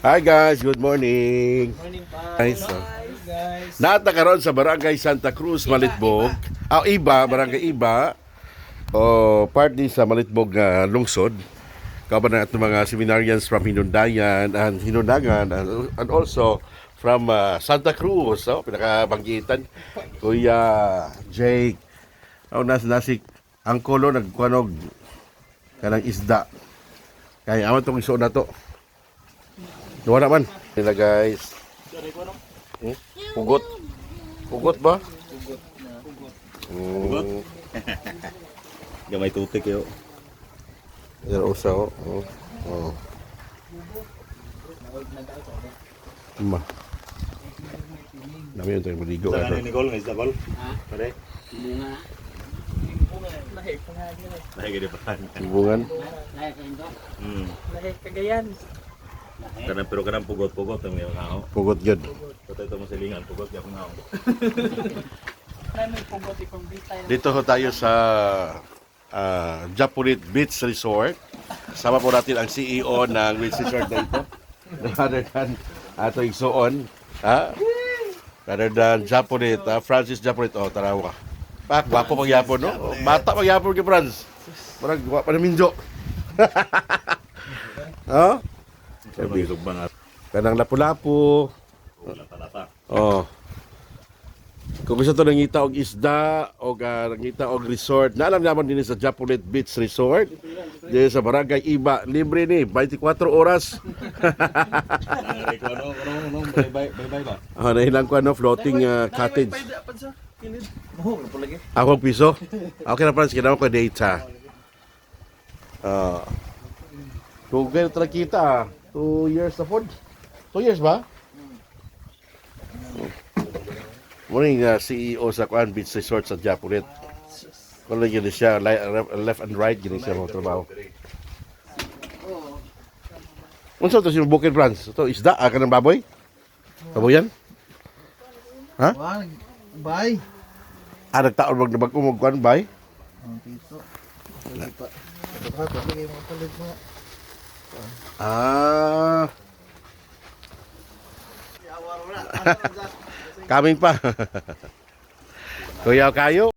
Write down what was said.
Hi guys, good morning. Morning pa. Guys, Guys. natakaroon sa Barangay Santa Cruz, Malitbog. Barangay Iba. O part din sa Malitbog lungsod. Kauban na itong mga seminarians from Hinundayan and Hinundangan and also from Santa Cruz. Pinakabanggitan. Kuya Jake. Nasik ang kolo nagkuanog kanang isda. Kaya aman itong iso na to. Wala man. Nila guys. Pugot. Pugot ba? Pugot. Gamay tutik yo. Yan usa oh. Oh. Ma. Dami yung tayo maligo. Saan ni Nicole? May isda, Col? Pare? Bunga. Lahi ka di pa. Hubungan. Lahat ito. Lahi Cagayan. Pero kanang pugot-pugot ang iyong ako. Pugot yun. Patay ito mo silingan, pugot ka akong ako. May pugot ikong bitay. Dito ho tayo sa Japonit Beach Resort. Kasama po natin ang CEO ng Beach Resort na ito. Rather than ato igsuon. Rather than Japonit. Francis Japonit. Oh, tarawa ka. Gwapo pagyapon, no? Bata pagyapon kay Franz. Parang gwapo na minjo. Oh? Sabi ko ba nga? Kanang lapu-lapu. Lata-lata. Oh. Kung gusto to nangita og isda o nangita og resort, naalam naman din sa Japonit Beach Resort. Diyan sa Barangay Iba, libre ni 24 oras. Nangaray ko ano, bye-bye ba? Nahilang ko floating cottage. Oo, ano po lagi? Akong piso. Okay na Franz, kinawa ko data. Kung kayo talaga kita, 2 years na po. 2 years ba? Morning CEO sa Kuan Beach Resort sa Japonit. Kung lang yun siya, left and right, yun siya mga trabaho. Unsa to si Bukid Franz? Ito, isda, ka ng baboy? Baboyan? Ha? Bye. Nagtaon wag na mag-umog kuan bay? Dito. Ah. Coming pa. Kuya kayo.